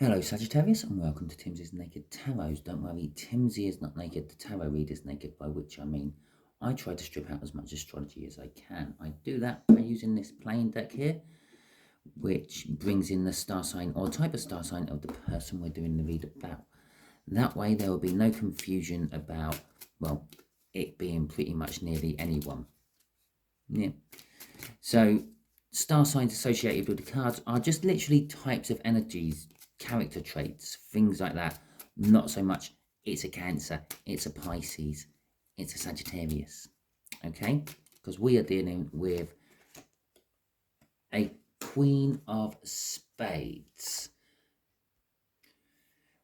Hello Sagittarius and welcome to Timsy's Naked Tarot. Don't worry, Timsy is not naked, the tarot read is naked, by which I mean I try to strip out as much astrology as I can. I do that by using this plain deck here, which brings in the star sign or type of star sign of the person we're doing the read about. That way there will be no confusion about, well, it being pretty much nearly anyone. Yeah. So star signs associated with the cards are just literally types of energies, character traits, things like that. Not so much it's a Cancer, it's a Pisces, it's a Sagittarius. Okay? Because we are dealing with a Queen of Spades,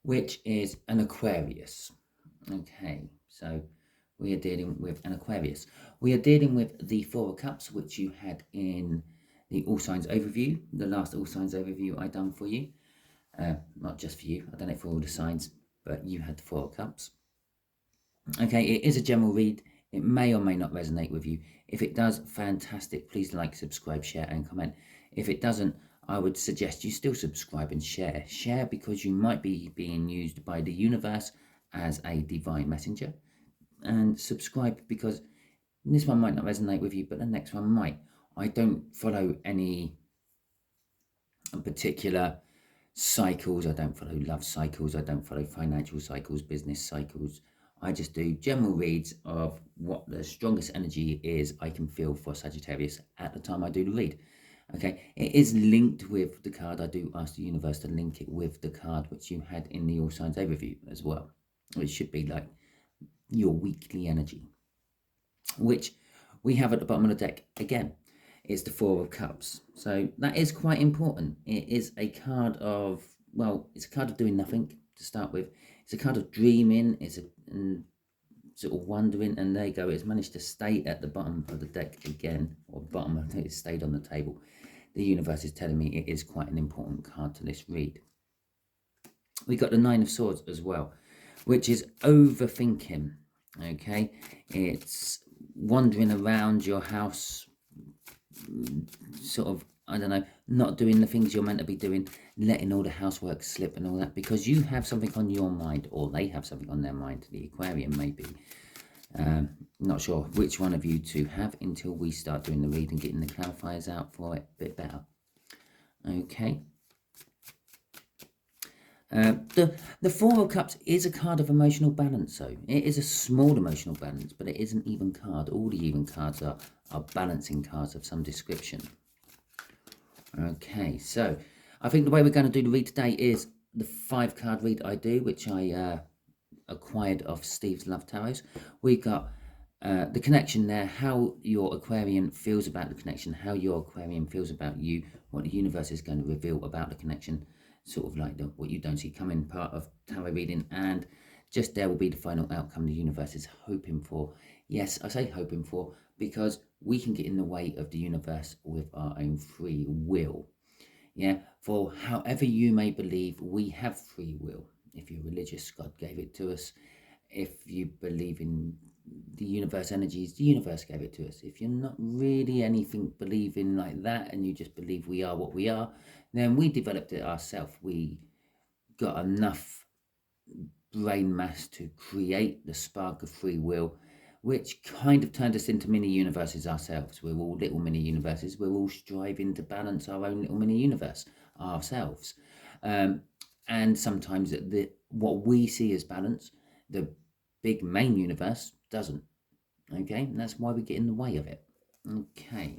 which is an Aquarius. Okay, so we are dealing with an Aquarius. We are dealing with the Four of Cups, which you had in the All Signs overview, the last All Signs overview I done for you. Not just for you, I done it for all the signs, but you had the Four of Cups. Okay, it is a general read. It may or may not resonate with you. If it does, fantastic. Please like, subscribe, share, and comment. If it doesn't, I would suggest you still subscribe and share. Share because you might be being used by the universe as a divine messenger. And subscribe because this one might not resonate with you, but the next one might. I don't follow any particular cycles. I don't follow love cycles. I don't follow financial cycles, business cycles. I just do general reads of what the strongest energy is I can feel for Sagittarius at the time I do the read. Okay, it is linked with the card. I do ask the universe to link it with the card which you had in the All Signs overview as well. It should be like your weekly energy, which we have at the bottom of the deck again. It's the Four of Cups. So that is quite important. It is a card of, well, it's a card of doing nothing to start with. It's a card of dreaming. It's a sort of wondering, and there you go. It's managed to stay at the bottom of the deck again, or bottom, I think it stayed on the table. The universe is telling me it is quite an important card to this read. We got the Nine of Swords as well, which is overthinking. Okay, it's wandering around your house, sort of, I don't know, not doing the things you're meant to be doing, letting all the housework slip and all that, because you have something on your mind, or they have something on their mind, the Aquarian maybe. Not sure which one of you two have until we start doing the read and getting the clarifiers out for it a bit better. Okay. The Four of Cups is a card of emotional balance, so it is a small emotional balance, but it is an even card. All the even cards are balancing cards of some description. Okay, so I think the way we're going to do the read today is the 5-card read I do, which I acquired off Steve's Love Tarots. We got the connection there, how your Aquarian feels about the connection, how your Aquarian feels about you, what the universe is going to reveal about the connection, sort of like what you don't see coming, part of tarot reading, and just there will be the final outcome the universe is hoping for. Yes, I say hoping for because we can get in the way of the universe with our own free will. Yeah, for however you may believe, we have free will. If you're religious, God gave it to us. If you believe in the universe energies, the universe gave it to us. If you're not really anything believing like that and you just believe we are what we are, then we developed it ourselves. We got enough brain mass to create the spark of free will, which kind of turned us into mini universes ourselves. We're all little mini universes. We're all striving to balance our own little mini universe ourselves. And sometimes what we see as balance, the big main universe doesn't. Okay, and that's why we get in the way of it. Okay.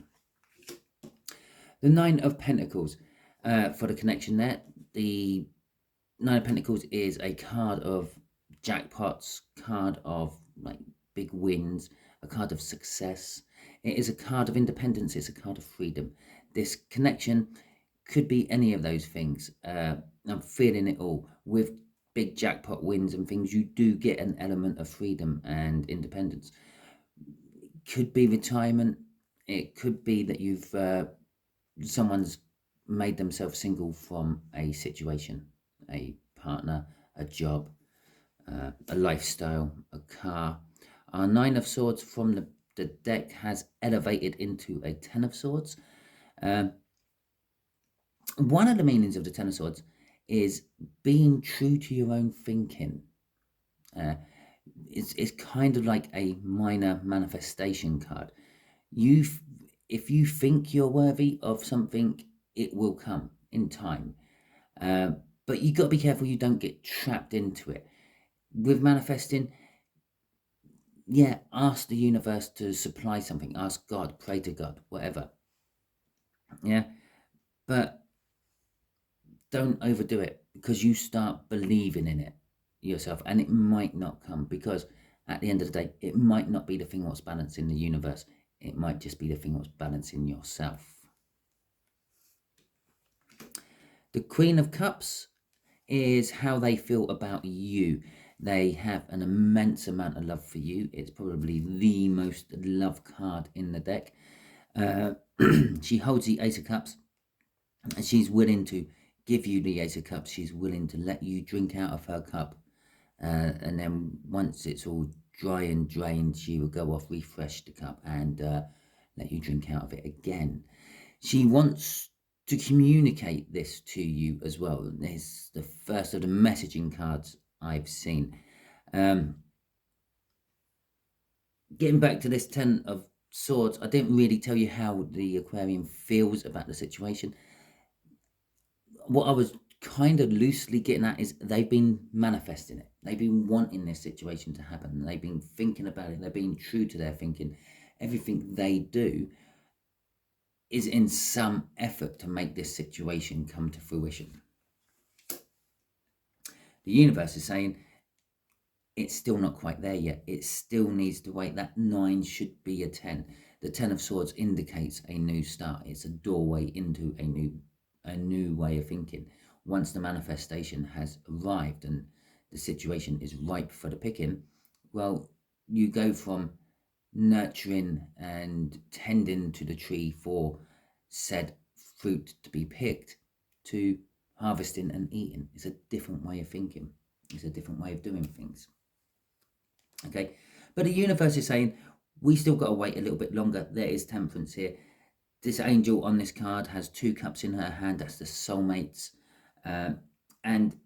The Nine of Pentacles, for the connection there, the Nine of Pentacles is a card of jackpots, card of like big wins, a card of success. It is a card of independence. It's a card of freedom. This connection could be any of those things. I'm feeling it all. With big jackpot wins and things, you do get an element of freedom and independence. Could be retirement. It could be that you've someone's made themselves single from a situation, a partner, a job, a lifestyle, a car. Our Nine of Swords from the deck has elevated into a Ten of Swords. One of the meanings of the Ten of Swords is being true to your own thinking. It's kind of like a minor manifestation card. If you think you're worthy of something, it will come in time. But you got to be careful you don't get trapped into it. With manifesting, yeah, ask the universe to supply something. Ask God, pray to God, whatever. Yeah, but don't overdo it, because you start believing in it yourself, and it might not come, because at the end of the day, it might not be the thing what's balancing the universe. It might just be the thing what's balancing yourself. The Queen of Cups is how they feel about you. They have an immense amount of love for you. It's probably the most loved card in the deck. She holds the Ace of Cups, and she's willing to give you the Ace of Cups. She's willing to let you drink out of her cup. And then once it's all dry and drained, she will go off, refresh the cup, and let you drink out of it again. She wants to communicate this to you as well. It's the first of the messaging cards I've seen. Getting back to this Ten of Swords, I didn't really tell you how the Aquarian feels about the situation. What I was kind of loosely getting at is they've been manifesting it. They've been wanting this situation to happen. They've been thinking about it. They're being true to their thinking. Everything they do is in some effort to make this situation come to fruition. The universe is saying it's still not quite there yet. It still needs to wait. That 9 should be a 10. The 10 of Swords indicates a new start. It's a doorway into a new way of thinking. Once the manifestation has arrived and the situation is ripe for the picking, well, you go from nurturing and tending to the tree for said fruit to be picked to harvesting and eating. It's a different way of thinking. It's a different way of doing things. Okay, but the universe is saying we still got to wait a little bit longer. There is temperance here. This angel on this card has 2 cups in her hand. That's the soulmates. And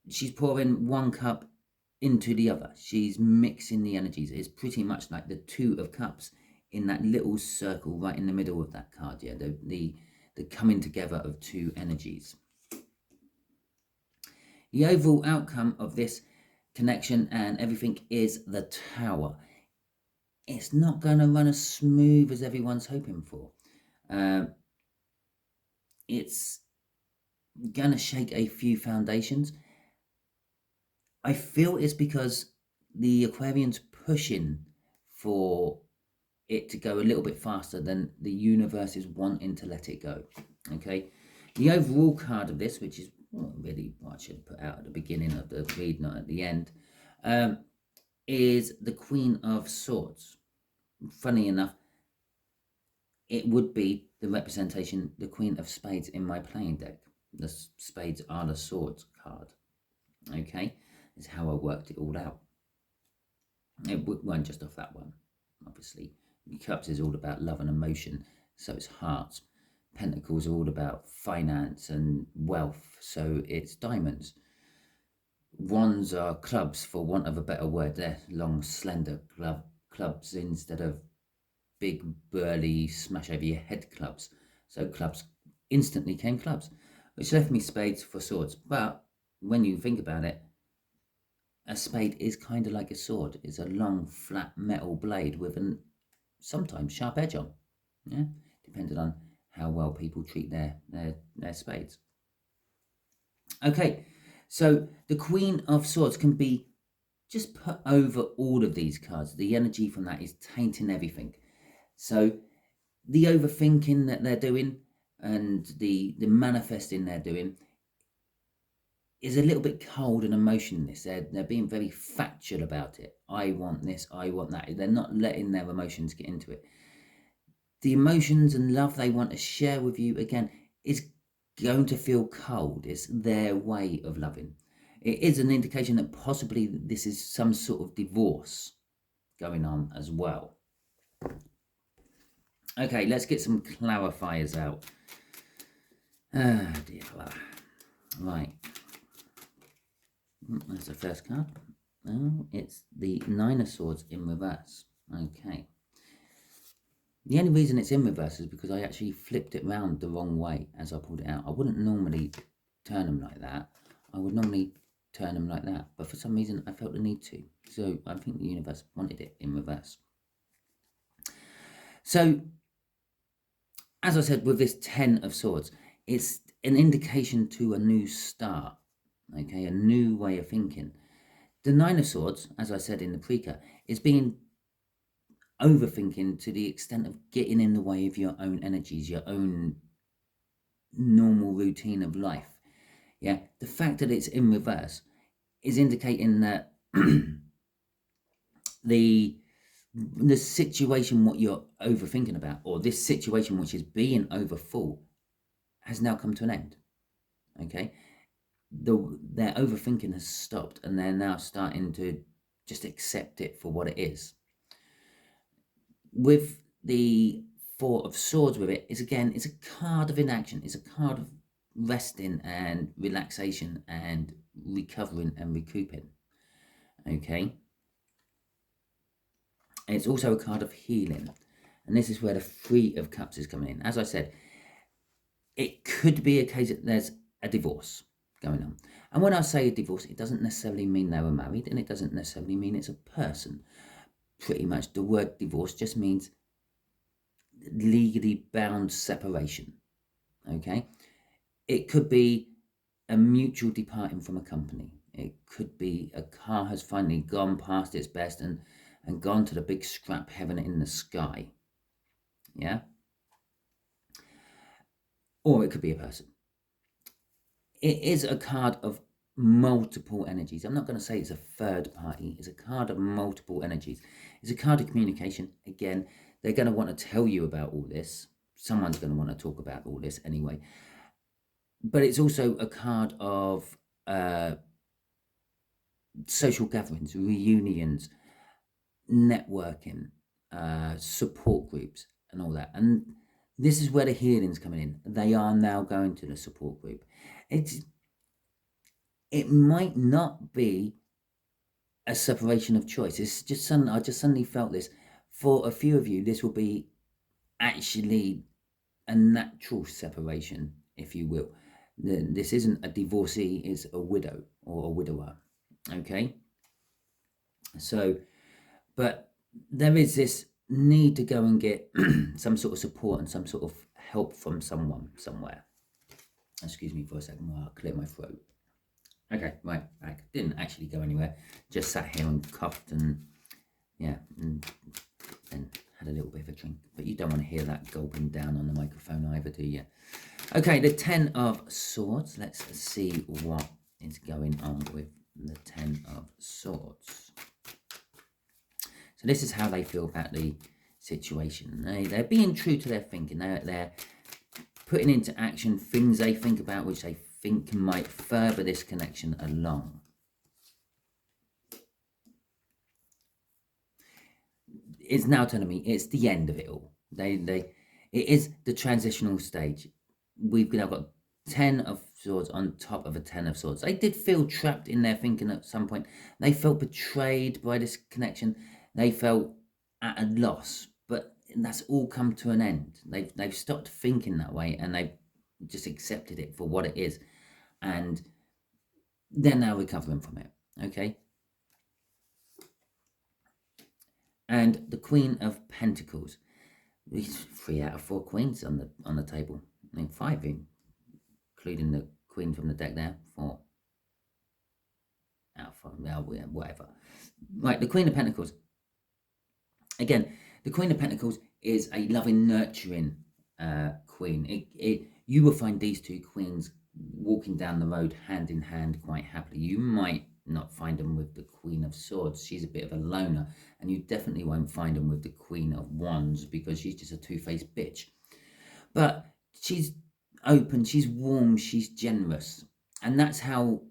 she's pouring 1 cup into the other. She's mixing the energies. It's pretty much like the 2 of cups in that little circle right in the middle of that card. Yeah, the coming together of 2 energies. The overall outcome of this connection and everything is the Tower. It's not going to run as smooth as everyone's hoping for. It's going to shake a few foundations. I feel it's because the Aquarian's pushing for it to go a little bit faster than the universe is wanting to let it go. Okay, the overall card of this, which is really what I should put out at the beginning of the read, not at the end, is the Queen of Swords. Funny enough, it would be the representation, the Queen of Spades in my playing deck. The spades are the swords card. Okay, is how I worked it all out. It weren't just off that one, obviously. Cups is all about love and emotion, so it's hearts. Pentacles are all about finance and wealth, so it's diamonds. Wands are clubs, for want of a better word. They're long, slender clubs instead of big, burly, smash over your head clubs. So clubs instantly came clubs, which left me spades for swords. But when you think about it, a spade is kind of like a sword. It's a long, flat metal blade with an sometimes sharp edge on. Yeah, depending on how well people treat their spades. Okay, so the Queen of Swords can be just put over all of these cards. The energy from that is tainting everything. So the overthinking that they're doing and the manifesting they're doing is a little bit cold and emotionless. They're being very factual about it. I want this, I want that. They're not letting their emotions get into it. The emotions and love they want to share with you, again, is going to feel cold. It's their way of loving. It is an indication that possibly this is some sort of divorce going on as well. Okay, let's get some clarifiers out. Ah, dear. Right. That's the first card. Oh, it's the Nine of Swords in reverse. Okay. The only reason it's in reverse is because I actually flipped it round the wrong way as I pulled it out. I wouldn't normally turn them like that. I would normally turn them like that. But for some reason, I felt the need to. So I think the universe wanted it in reverse. So, as I said, with this 10 of Swords, it's an indication to a new start. Okay, a new way of thinking. The Nine of Swords, as I said in the precursor, is being overthinking to the extent of getting in the way of your own energies, your own normal routine of life. Yeah, the fact that it's in reverse is indicating that the situation what you're overthinking about, or this situation which is being overfull, has now come to an end. Okay, their overthinking has stopped, and they're now starting to just accept it for what it is. With the Four of Swords with it, is again, it's a card of inaction. It's a card of resting and relaxation and recovering and recouping. Okay. And it's also a card of healing. And this is where the Three of Cups is coming in. As I said, it could be a case that there's a divorce going on. And when I say a divorce, it doesn't necessarily mean they were married, and it doesn't necessarily mean it's a person. Pretty much the word divorce just means legally bound separation. Okay, it could be a mutual departing from a company. It could be a car has finally gone past its best and gone to the big scrap heaven in the sky. Yeah, or it could be a person. It is a card of multiple energies. I'm not going to say it's a third party. It's a card of multiple energies. It's a card of communication. Again, they're going to want to tell you about all this. Someone's going to want to talk about all this anyway. But it's also a card of social gatherings, reunions, networking, support groups, and all that. And this is where the healing's coming in. They are now going to the support group. It might not be a separation of choice. It's just I just suddenly felt this. For a few of you, this will be actually a natural separation, if you will. This isn't a divorcee, it's a widow or a widower. Okay? So, but there is this need to go and get some sort of support and some sort of help from someone somewhere. Excuse me for a second while I clear my throat. Okay, right, back. Didn't actually go anywhere. Just sat here and coughed and, yeah, and had a little bit of a drink. But you don't want to hear that gulping down on the microphone either, do you? Okay, the 10 of Swords. Let's see what is going on with the 10 of Swords. So this is how they feel about the situation. They're being true to their thinking. They're putting into action things they think about, which they think might further this connection along. It's now telling me it's the end of it all. It is the transitional stage. We've now got 10 of Swords on top of a 10 of Swords. They did feel trapped in their thinking at some point. They felt betrayed by this connection. They felt at a loss, but that's all come to an end. They've stopped thinking that way, and they've just accepted it for what it is, and they're now recovering from it. Okay. And the Queen of Pentacles. 3 out of 4 queens on the table. I mean 5, including the queen from the deck there. 4 out of 5. Well, whatever. Right, the Queen of Pentacles. Again, the Queen of Pentacles is a loving, nurturing queen. You will find these two queens walking down the road hand in hand quite happily. You might not find them with the Queen of Swords. She's a bit of a loner, and you definitely won't find them with the Queen of Wands, because she's just a two-faced bitch. But she's open, she's warm, she's generous, and that's how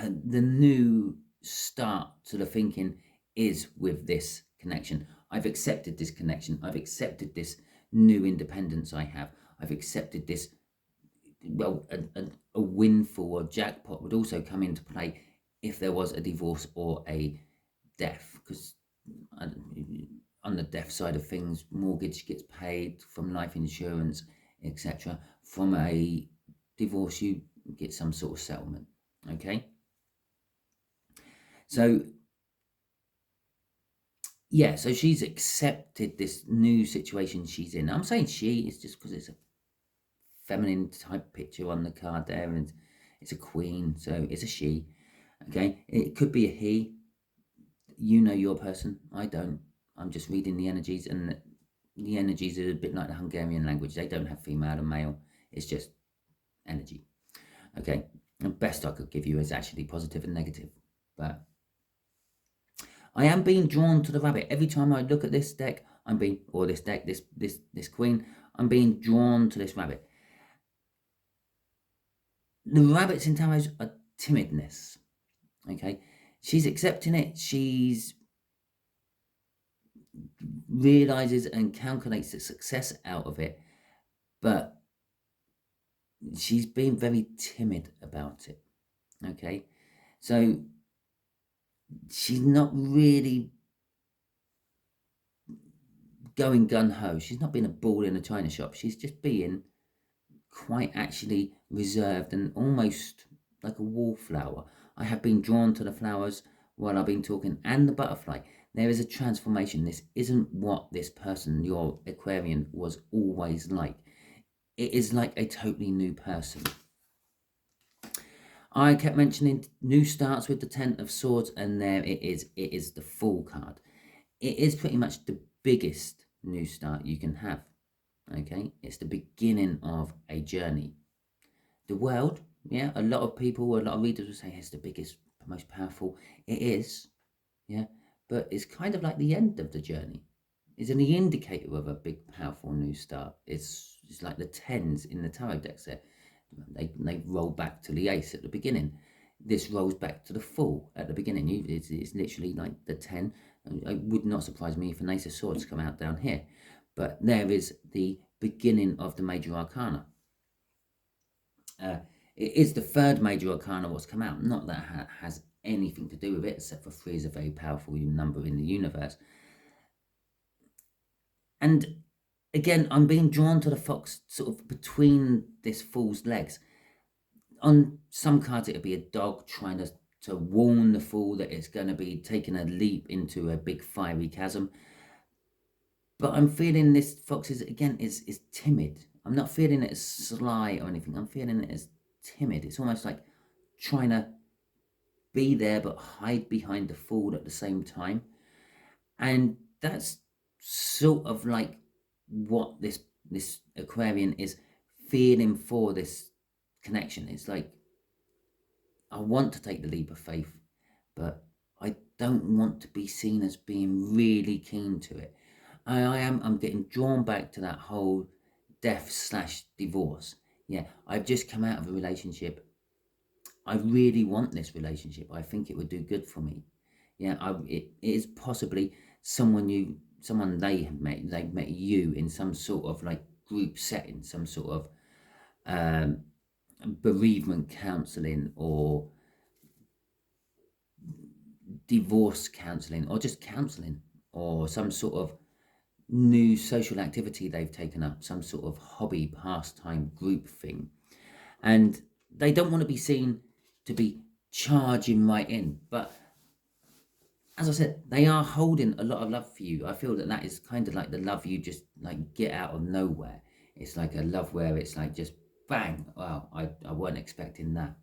the new start to the thinking is with this connection. I've accepted this connection. I've accepted this new independence I have. I've accepted this, well, a windfall or jackpot would also come into play if there was a divorce or a death, because on the death side of things, mortgage gets paid from life insurance, etc. From a divorce, you get some sort of settlement. Okay, so yeah, so she's accepted this new situation she's in. I'm saying she, it's just because it's a feminine type picture on the card there, and it's a queen, so it's a she. Okay, it could be a he. You know your person, I don't. I'm just reading the energies, and the energies are a bit like the Hungarian language. They don't have female and male. It's just energy. Okay, the best I could give you is actually positive and negative, but I am being drawn to the rabbit. Every time I look at this deck, I'm being, or this deck, this queen, I'm being drawn to this rabbit. The rabbits in tarot are timidness. Okay, she's accepting it. She's realizes and calculates the success out of it, but she's being very timid about it. Okay, so she's not really going gun-ho. She's not being a bull in a china shop. She's just being quite actually reserved and almost like a wallflower. I have been drawn to the flowers while I've been talking, and the butterfly. There is a transformation. This isn't what this person, your Aquarian, was always like. It is like a totally new person. I kept mentioning new starts with the Ten of Swords, and there it is. It is the Fool card. It is pretty much the biggest new start you can have. Okay, it's the beginning of a journey. The world, yeah, a lot of people, a lot of readers will say it's the biggest, most powerful. It is, yeah, but it's kind of like the end of the journey. It's an indicator of a big, powerful new start. It's like the tens in the tarot decks there. They roll back to the ace at the beginning. This rolls back to the Fool at the beginning. It's literally like the 10. It would not surprise me if an Ace of Swords come out down here. But there is the beginning of the major arcana. It is the third major arcana what's come out. Not that it has anything to do with it, except for 3 is a very powerful number in the universe. And again, I'm being drawn to the fox sort of between this Fool's legs. On some cards, it'll be a dog trying to warn the Fool that it's going to be taking a leap into a big fiery chasm. But I'm feeling this fox is timid. I'm not feeling it as sly or anything. I'm feeling it as timid. It's almost like trying to be there but hide behind the Fool at the same time. And that's sort of like what this Aquarian is feeling for this connection. It's like, I want to take the leap of faith, but I don't want to be seen as being really keen to it. I'm getting drawn back to that whole death/divorce. Yeah, I've just come out of a relationship. I really want this relationship. I think it would do good for me. Yeah, it is possibly someone they have met. They've met you in some sort of like group setting, some sort of bereavement counselling or divorce counselling or just counselling or some sort of new social activity they've taken up, some sort of hobby, pastime, group thing. And they don't want to be seen to be charging right in. But as I said, they are holding a lot of love for you. I feel that is kind of like the love you just like get out of nowhere. It's like a love where it's like just bang. Wow, I weren't expecting that.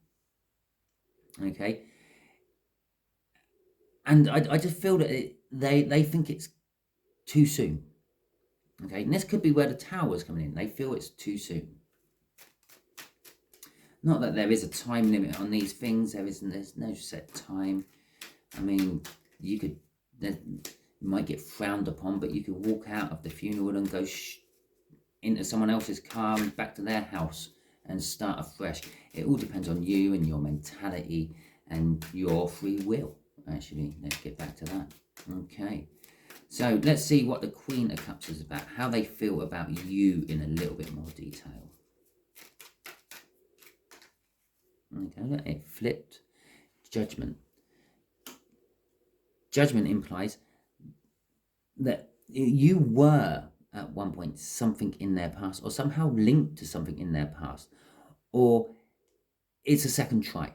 Okay. And I just feel that they think it's too soon. Okay, and this could be where the Tower's coming in. They feel it's too soon. Not that there is a time limit on these things. There's no set time. I mean, you might get frowned upon, but you could walk out of the funeral and go into someone else's car and back to their house and start afresh. It all depends on you and your mentality and your free will. Actually, let's get back to that. Okay. So let's see what the Queen of Cups is about, how they feel about you in a little bit more detail. Okay, it flipped. Judgment. Judgment implies that you were at one point something in their past, or somehow linked to something in their past, or it's a second try.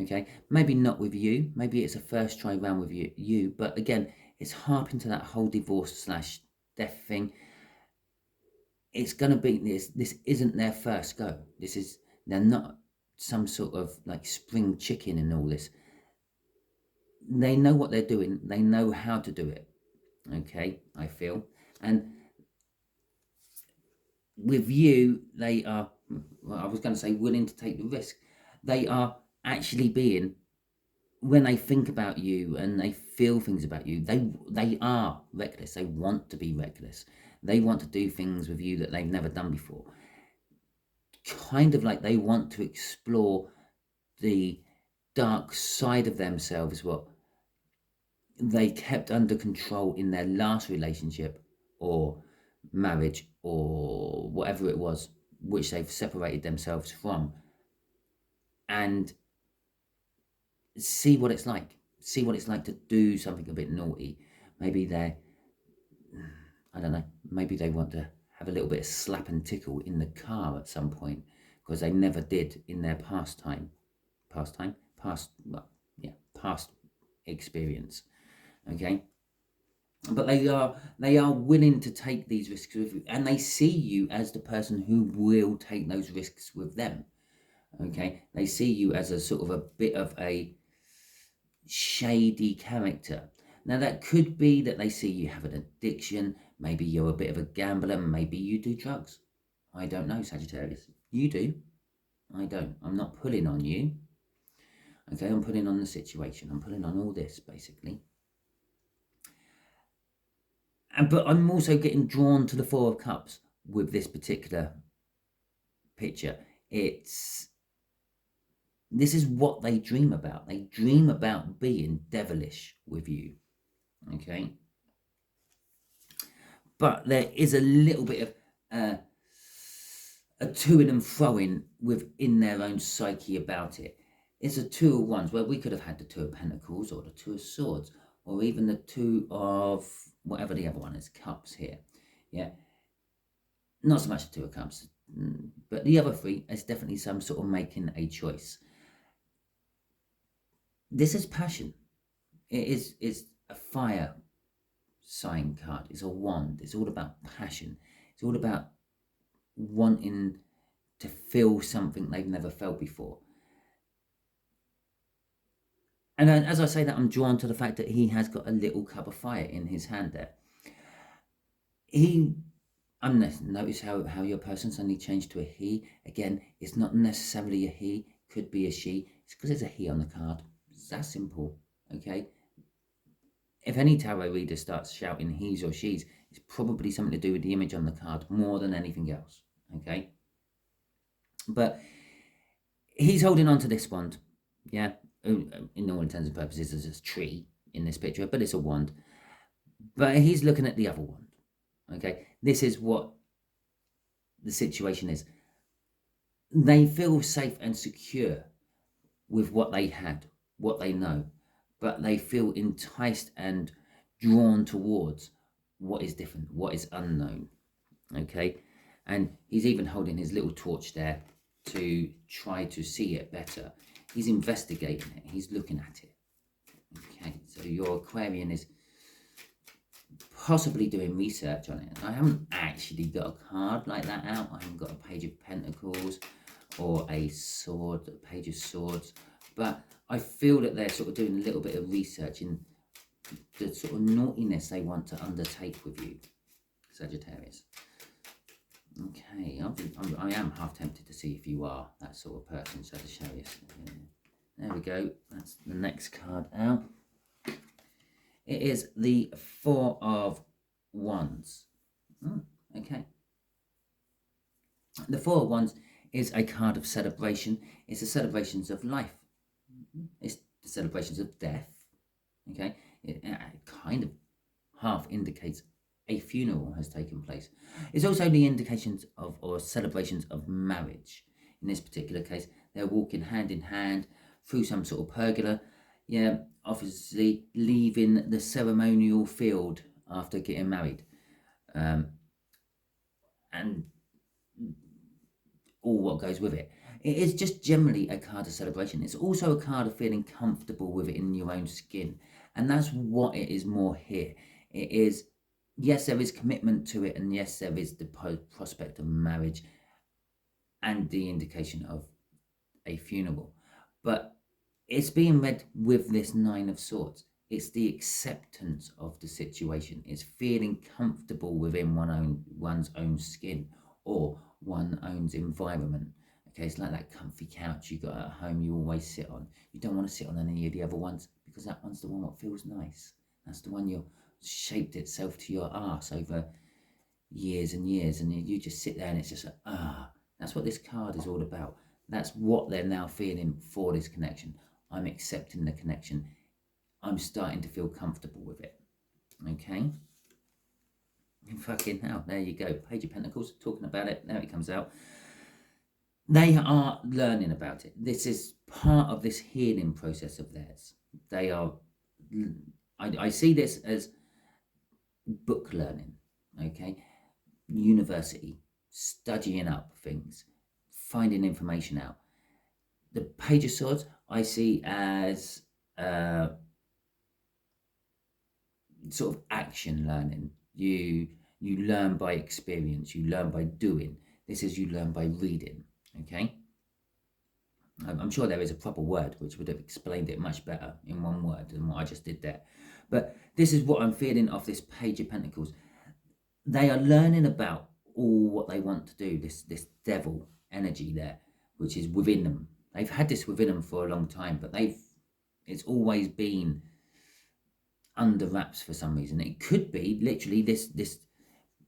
Okay, maybe not with you, maybe it's a first try round with you, but again, it's harping to that whole divorce / death thing. It's going to be this isn't their first go. They're not some sort of like spring chicken in all this. They know what they're doing, they know how to do it. Okay, I feel. And with you, they are, well, I was going to say willing to take the risk. They are actually being, when they think about you and they feel things about you, they are reckless. They want to be reckless. They want to do things with you that they've never done before. Kind of like they want to explore the dark side of themselves, what they kept under control in their last relationship or marriage or whatever it was, which they've separated themselves from, and see what it's like. See what it's like to do something a bit naughty. Maybe I don't know, maybe they want to have a little bit of slap and tickle in the car at some point, because they never did in their past experience. Okay, but they are willing to take these risks with you, and they see you as the person who will take those risks with them. Okay, they see you as a sort of a bit of a shady character. Now that could be that they see you have an addiction, maybe you're a bit of a gambler, maybe you do drugs. I don't know, Sagittarius. You do. I don't. I'm not pulling on you. Okay, I'm pulling on the situation. I'm pulling on all this, basically. But I'm also getting drawn to the Four of Cups with this particular picture. This is what they dream about. They dream about being devilish with you. Okay. But there is a little bit of a toing and froing within their own psyche about it. It's a Two of Wands, where we could have had the Two of Pentacles or the Two of Swords, or even the Two of whatever the other one is, Cups here. Yeah. Not so much the Two of Cups, but the other three is definitely some sort of making a choice. This is passion. It's a fire sign card. It's a wand. It's all about passion. It's all about wanting to feel something they've never felt before. And as I say that, I'm drawn to the fact that he has got a little cup of fire in his hand there. Notice how your person suddenly changed to a he. Again, it's not necessarily a he, could be a she. It's because there's a he on the card. It's that simple, okay? If any tarot reader starts shouting he's or she's, it's probably something to do with the image on the card more than anything else, okay? But he's holding on to this wand, yeah? In all intents and purposes, there's a tree in this picture, but it's a wand. But he's looking at the other wand, okay? This is what the situation is. They feel safe and secure with what they had, what they know, but they feel enticed and drawn towards what is different, what is unknown, okay? And he's even holding his little torch there to try to see it better. He's investigating it. He's looking at it. Okay, so your Aquarian is possibly doing research on it. I haven't actually got a card like that out. I haven't got a Page of Pentacles or a sword, a Page of Swords. But I feel that they're sort of doing a little bit of research in the sort of naughtiness they want to undertake with you, Sagittarius. Okay, I am half tempted to see if you are that sort of person, Sagittarius. There we go. That's the next card out. It is the Four of Wands. Okay. The Four of Wands is a card of celebration. It's the celebrations of life. It's the celebrations of death. Okay. It kind of half indicates a funeral has taken place. It's also the indications of or celebrations of marriage. In this particular case, they're walking hand in hand through some sort of pergola. Yeah, obviously leaving the ceremonial field after getting married. And all what goes with it. It is just generally a card of celebration. It's also a card of feeling comfortable with it in your own skin. And that's what it is more here. It is, yes, there is commitment to it. And yes, there is the prospect of marriage and the indication of a funeral. But it's being read with this Nine of Swords. It's the acceptance of the situation. It's feeling comfortable within one's own skin or one's own environment. Okay, it's like that comfy couch you got at home you always sit on. You don't want to sit on any of the other ones because that one's the one that feels nice. That's the one you've shaped itself to your arse over years and years, and you just sit there and it's just that's what this card is all about. That's what they're now feeling for this connection. I'm accepting the connection. I'm starting to feel comfortable with it. Okay? Fucking hell, there you go. Page of Pentacles, talking about it. There it comes out. They are learning about it. This is part of this healing process of theirs. They are, I see this as book learning, okay? University, studying up things, finding information out. The Page of Swords I see as sort of action learning. You learn by experience, you learn by doing. This is you learn by reading, okay? I'm sure there is a proper word which would have explained it much better in one word than what I just did there. But this is what I'm feeling off this Page of Pentacles. They are learning about all what they want to do, this devil energy there, which is within them. They've had this within them for a long time, but it's always been under wraps for some reason. It could be literally this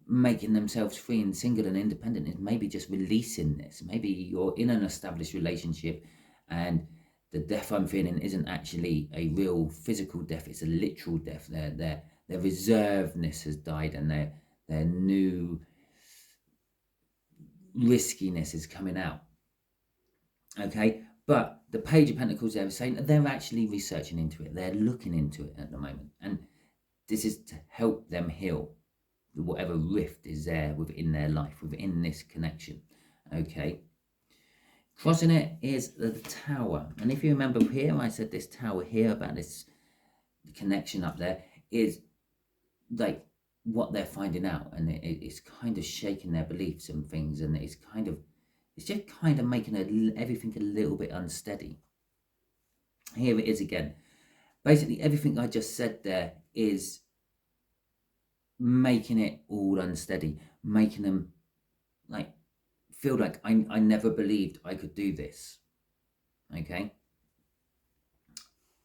making themselves free and single and independent is maybe just releasing this. Maybe you're in an established relationship and the death I'm feeling isn't actually a real physical death, it's a literal death. Their reservedness has died and their new riskiness is coming out. Okay, but the Page of Pentacles there is saying that they're actually researching into it. They're looking into it at the moment. And this is to help them heal whatever rift is there within their life, within this connection. Okay. Crossing it is the Tower. And if you remember here, I said this Tower here about this connection up there is like what they're finding out. And it's kind of shaking their beliefs and things. And it's just kind of making everything a little bit unsteady. Here it is again. Basically, everything I just said there is making it all unsteady, making them like feel like I never believed I could do this. Okay,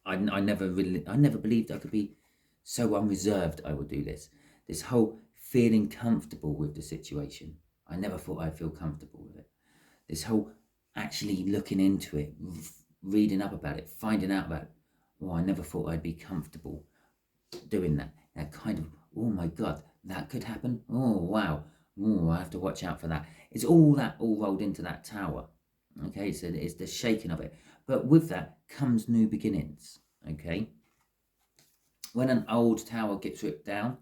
I never believed I could be so unreserved. I would do this. This whole feeling comfortable with the situation. I never thought I'd feel comfortable with it. This whole actually looking into it, reading up about it, finding out about it. Oh, I never thought I'd be comfortable doing that. That kind of, oh my God, that could happen. Oh, wow. Oh, I have to watch out for that. It's all that all rolled into that Tower. Okay, so it's the shaking of it. But with that comes new beginnings. Okay. When an old tower gets ripped down,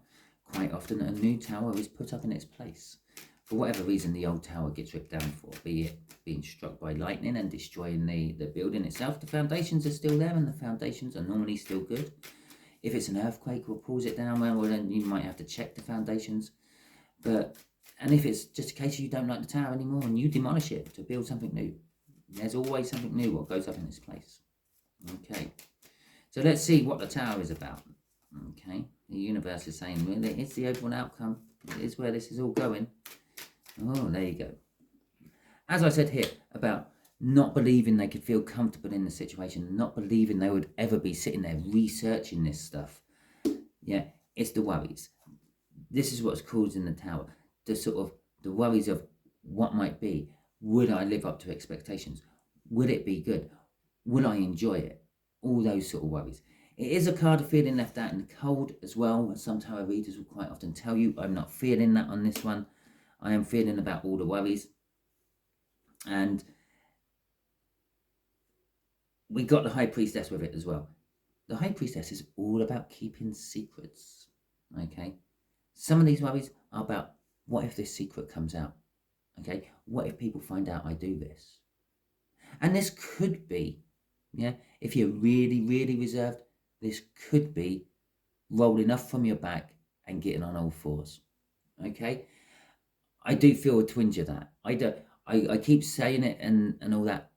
quite often a new tower is put up in its place. For whatever reason the old tower gets ripped down for, be it being struck by lightning and destroying the building itself, the foundations are still there and the foundations are normally still good. If it's an earthquake or pulls it down, well, then you might have to check the foundations. And if it's just a case you don't like the tower anymore and you demolish it to build something new, there's always something new what goes up in its place. Okay, so let's see what the Tower is about. Okay, the universe is saying, well, it's the overall outcome. It is where this is all going. Oh, there you go. As I said here about not believing they could feel comfortable in the situation, not believing they would ever be sitting there researching this stuff. Yeah, it's the worries. This is what's causing the Tower. The worries of what might be. Would I live up to expectations? Will it be good? Will I enjoy it? All those sort of worries. It is a card of feeling left out in the cold as well. Some tarot readers will quite often tell you, I'm not feeling that on this one. I am feeling about all the worries. And we got the High Priestess with it as well. The High Priestess is all about keeping secrets, okay? Some of these worries are about, what if this secret comes out, okay? What if people find out I do this? And this could be, yeah, if you're really, really reserved, this could be rolling up from your back and getting on all fours, okay? I do feel a twinge of that. I keep saying it and all that.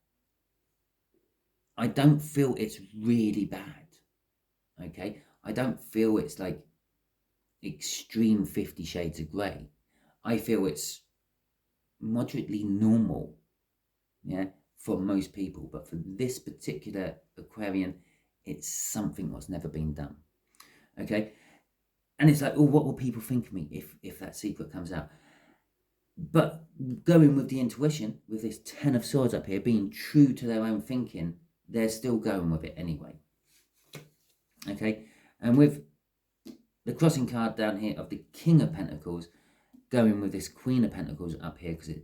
I don't feel it's really bad, okay? I don't feel it's like extreme 50 Shades of Grey. I feel it's moderately normal, yeah, for most people. But for this particular Aquarian, it's something that's never been done, okay? And it's like, oh, what will people think of me if that secret comes out? But going with the intuition, with this 10 of Swords up here, being true to their own thinking, they're still going with it anyway. Okay, and with the crossing card down here of the King of Pentacles, going with this Queen of Pentacles up here, because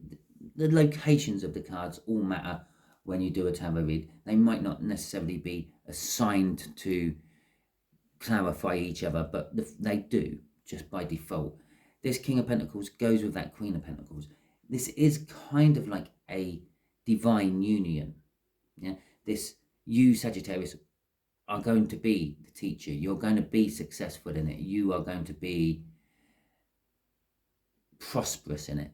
the locations of the cards all matter when you do a tarot read. They might not necessarily be assigned to clarify each other, but they do, just by default. This King of Pentacles goes with that Queen of Pentacles. This is kind of like a divine union. Yeah, you, Sagittarius, are going to be the teacher. You're going to be successful in it. You are going to be prosperous in it.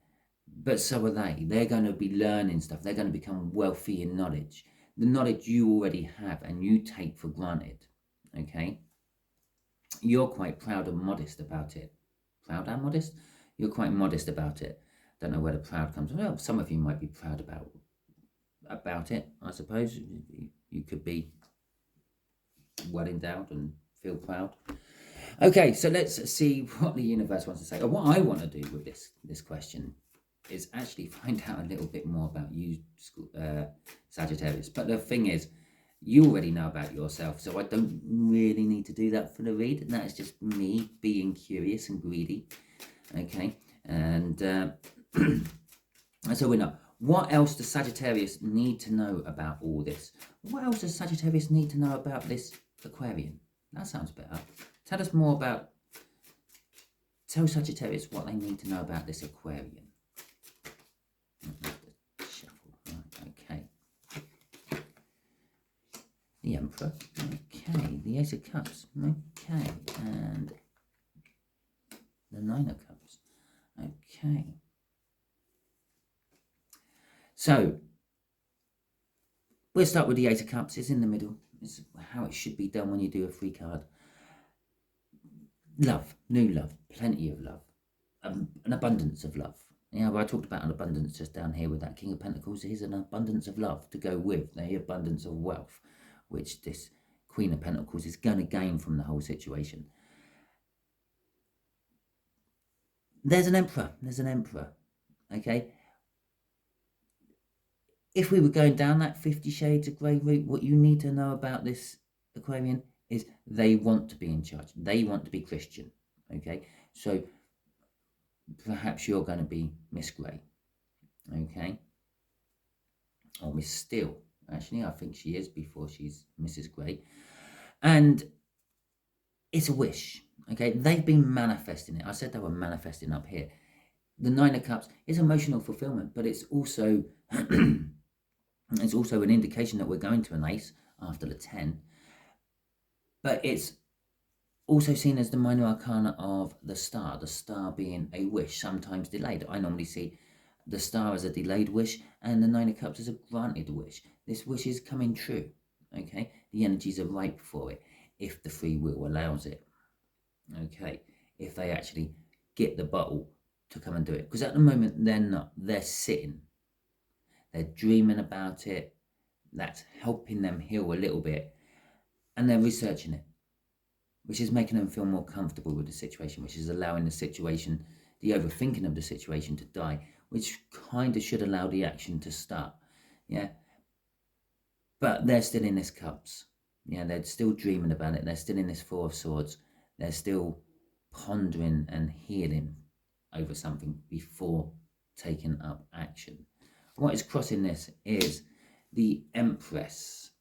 But so are they. They're going to be learning stuff. They're going to become wealthy in knowledge. The knowledge you already have and you take for granted. Okay? You're quite proud and modest about it. Proud and modest? You're quite modest about it. Don't know where the proud comes from. Well, some of you might be proud about it, I suppose. You could be well endowed and feel proud. Okay, so let's see what the universe wants to say. Or what I want to do with this question is actually find out a little bit more about you, Sagittarius. But the thing is, you already know about yourself, so I don't really need to do that for the read. And that is just me being curious and greedy. Okay, and so we know. What else does Sagittarius need to know about all this? What else does Sagittarius need to know about this Aquarian? That sounds better. Tell us more about... Tell Sagittarius what they need to know about this Aquarian. Shuffle. Right, okay. The Emperor. Okay. The Ace of Cups. Okay. And the Nine of Cups. Okay. So, we'll start with the Ace of Cups. It's in the middle. It's how it should be done when you do a free card. Love, new love, plenty of love, an abundance of love. Yeah, well, I talked about an abundance just down here with that King of Pentacles. Here's an abundance of love to go with the abundance of wealth, which this Queen of Pentacles is going to gain from the whole situation. There's an Emperor. There's an Emperor. Okay. If we were going down that 50 Shades of Grey route, what you need to know about this Aquarian is they want to be in charge. They want to be Christian. Okay. So perhaps you're going to be Miss Grey. Okay. Or Miss Steele. Actually, I think she is before she's Mrs. Grey. And it's a wish. Okay. They've been manifesting it. I said they were manifesting up here. The Nine of Cups is emotional fulfillment, but it's also it's also an indication that we're going to an ace after the 10. But it's also seen as the minor arcana of the star being a wish, sometimes delayed. I normally see the star as a delayed wish and the Nine of Cups as a granted wish. This wish is coming true, okay? The energies are ripe for it if the free will allows it, okay? If they actually get the bottle to come and do it. Because at the moment, they're not. They're sitting. They're dreaming about it. That's helping them heal a little bit. And they're researching it, which is making them feel more comfortable with the situation, which is allowing the situation, the overthinking of the situation to die, which kind of should allow the action to start. Yeah. But they're still in this Cups. Yeah, they're still dreaming about it. They're still in this Four of Swords. They're still pondering and healing over something before taking up action. What is crossing this is the Empress.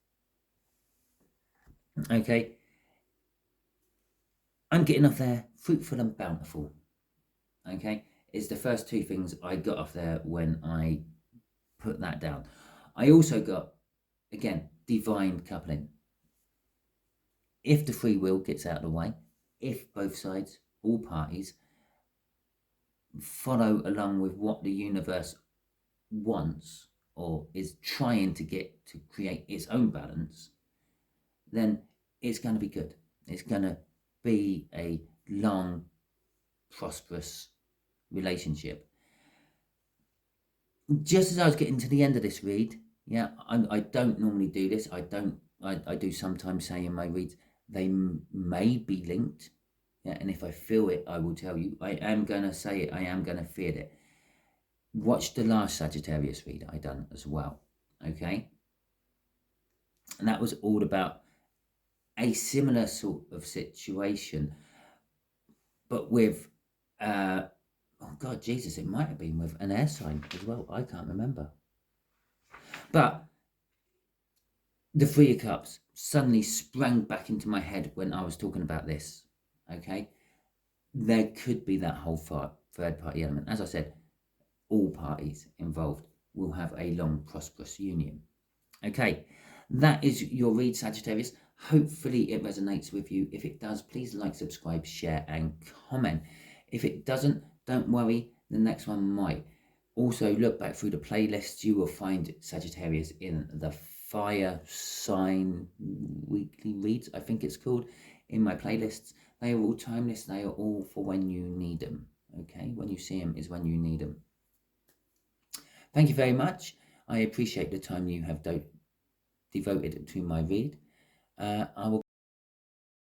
Okay. I'm getting off there fruitful and bountiful. Okay. It's the first two things I got off there when I put that down. I also got, again, divine coupling. If the free will gets out of the way, if both sides, all parties, follow along with what the universe wants or is trying to get to create its own balance, then it's going to be good. It's going to be a long, prosperous relationship. Just as I was getting to the end of this read, yeah, I don't normally do this. I do sometimes say in my reads, they may be linked. Yeah, and if I feel it, I will tell you. I am going to say it. I am going to feel it. Watch the last Sagittarius read I done as well. Okay. And that was all about a similar sort of situation, but with, oh God, Jesus, it might have been with an air sign as well. I can't remember. But the Three of Cups suddenly sprang back into my head when I was talking about this. Okay. There could be that whole third party element. As I said, all parties involved will have a long, prosperous union. Okay, that is your read, Sagittarius. Hopefully it resonates with you. If it does, please like, subscribe, share, and comment. If it doesn't, don't worry, the next one might. Also, look back through the playlists. You will find Sagittarius in the fire sign weekly reads, I think it's called, in my playlists. They are all timeless. They are all for when you need them. Okay, when you see them is when you need them. Thank you very much. I appreciate the time you have devoted to my read. I will